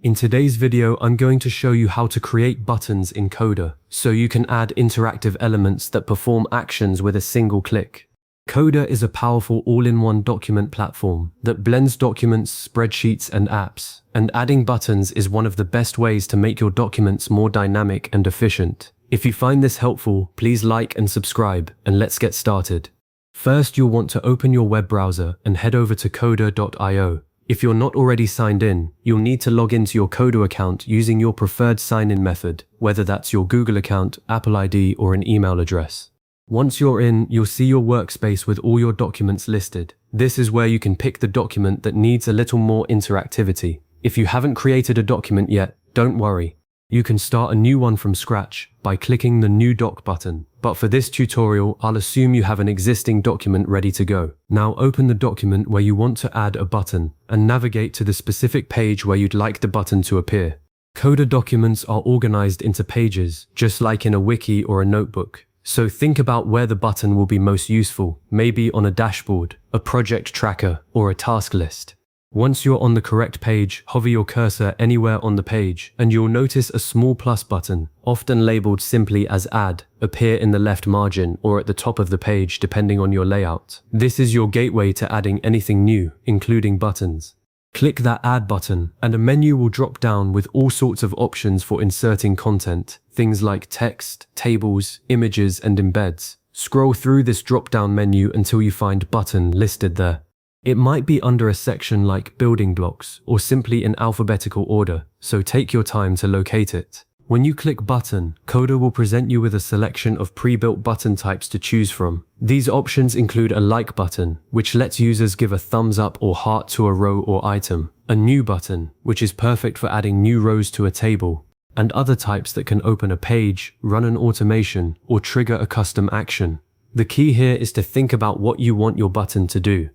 In today's video, I'm going to show you how to create buttons in Coda, so you can add interactive elements that perform actions with a single click. Coda is a powerful all-in-one document platform that blends documents, spreadsheets, and apps, and adding buttons is one of the best ways to make your documents more dynamic and efficient. If you find this helpful, please like and subscribe, and let's get started. First, you'll want to open your web browser and head over to coda.io. If you're not already signed in, you'll need to log into your Coda account using your preferred sign-in method, whether that's your Google account, Apple ID, or an email address. Once you're in, you'll see your workspace with all your documents listed. This is where you can pick the document that needs a little more interactivity. If you haven't created a document yet, don't worry. You can start a new one from scratch by clicking the New Doc button. But for this tutorial, I'll assume you have an existing document ready to go. Now open the document where you want to add a button and navigate to the specific page where you'd like the button to appear. Coda documents are organized into pages, just like in a wiki or a notebook. So think about where the button will be most useful, maybe on a dashboard, a project tracker, or a task list. Once you're on the correct page, hover your cursor anywhere on the page, and you'll notice a small plus button, often labeled simply as Add, appear in the left margin or at the top of the page depending on your layout. This is your gateway to adding anything new, including buttons. Click that Add button, and a menu will drop down with all sorts of options for inserting content, things like text, tables, images, and embeds. Scroll through this drop-down menu until you find Button listed there. It might be under a section like Building Blocks or simply in alphabetical order, so take your time to locate it. When you click Button, Coda will present you with a selection of pre-built button types to choose from. These options include a like button, which lets users give a thumbs up or heart to a row or item, a new button, which is perfect for adding new rows to a table, and other types that can open a page, run an automation, or trigger a custom action. The key here is to think about what you want your button to do.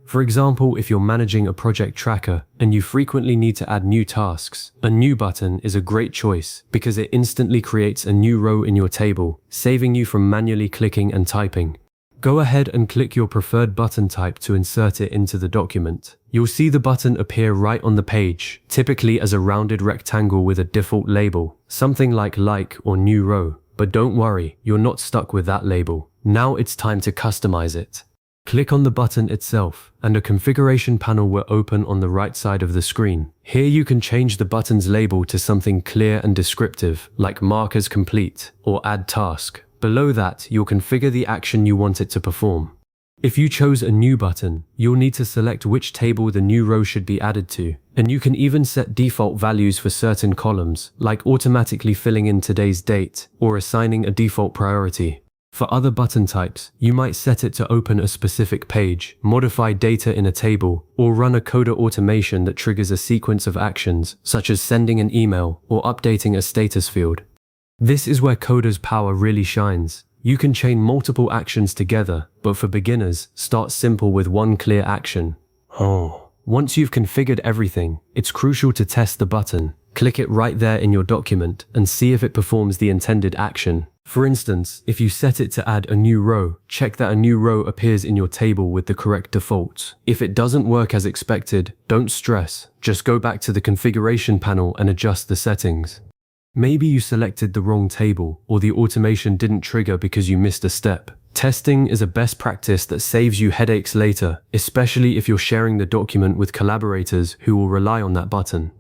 For example, if you're managing a project tracker and you frequently need to add new tasks, a new button is a great choice because it instantly creates a new row in your table, saving you from manually clicking and typing. Go ahead and click your preferred button type to insert it into the document. You'll see the button appear right on the page, typically as a rounded rectangle with a default label, something like or New Row. But don't worry, you're not stuck with that label. Now it's time to customize it. Click on the button itself, and a configuration panel will open on the right side of the screen. Here you can change the button's label to something clear and descriptive, like Mark as Complete or Add Task. Below that, you'll configure the action you want it to perform. If you chose a new button, you'll need to select which table the new row should be added to, and you can even set default values for certain columns, like automatically filling in today's date or assigning a default priority. For other button types, you might set it to open a specific page, modify data in a table, or run a Coda automation that triggers a sequence of actions, such as sending an email or updating a status field. This is where Coda's power really shines. You can chain multiple actions together, but for beginners, start simple with one clear action. Once you've configured everything, it's crucial to test the button. Click it right there in your document and see if it performs the intended action. For instance, if you set it to add a new row, check that a new row appears in your table with the correct defaults. If it doesn't work as expected, don't stress. Just go back to the configuration panel and adjust the settings. Maybe you selected the wrong table, or the automation didn't trigger because you missed a step. Testing is a best practice that saves you headaches later, especially if you're sharing the document with collaborators who will rely on that button.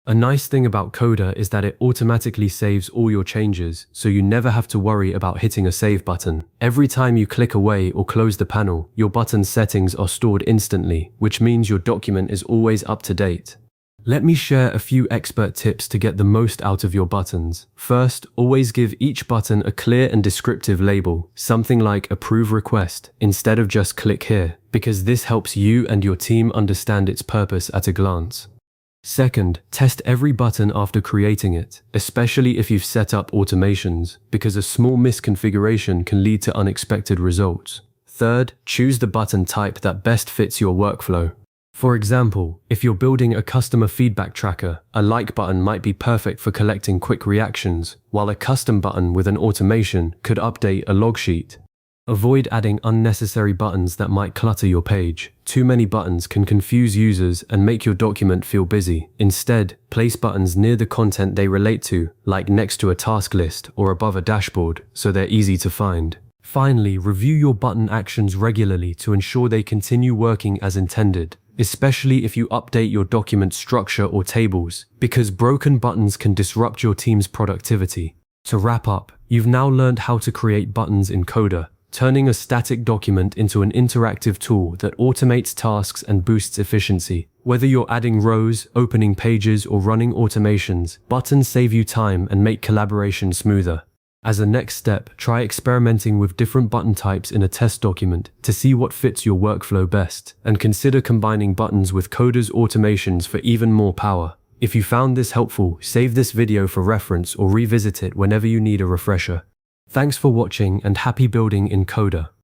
A nice thing about Coda is that it automatically saves all your changes, so you never have to worry about hitting a save button. Every time you click away or close the panel, your button settings are stored instantly, which means your document is always up to date. Let me share a few expert tips to get the most out of your buttons. First, always give each button a clear and descriptive label, something like Approve Request, instead of just Click Here, because this helps you and your team understand its purpose at a glance. Second, test every button after creating it, especially if you've set up automations, because a small misconfiguration can lead to unexpected results. Third, choose the button type that best fits your workflow. For example, if you're building a customer feedback tracker, a like button might be perfect for collecting quick reactions, while a custom button with an automation could update a log sheet. Avoid adding unnecessary buttons that might clutter your page. Too many buttons can confuse users and make your document feel busy. Instead, place buttons near the content they relate to, like next to a task list or above a dashboard, so they're easy to find. Finally, review your button actions regularly to ensure they continue working as intended, especially if you update your document structure or tables, because broken buttons can disrupt your team's productivity. To wrap up, you've now learned how to create buttons in Coda, turning a static document into an interactive tool that automates tasks and boosts efficiency. Whether you're adding rows, opening pages, or running automations, buttons save you time and make collaboration smoother. As a next step, try experimenting with different button types in a test document to see what fits your workflow best, and consider combining buttons with Coda's automations for even more power. If you found this helpful, save this video for reference or revisit it whenever you need a refresher. Thanks for watching and happy building in Coda.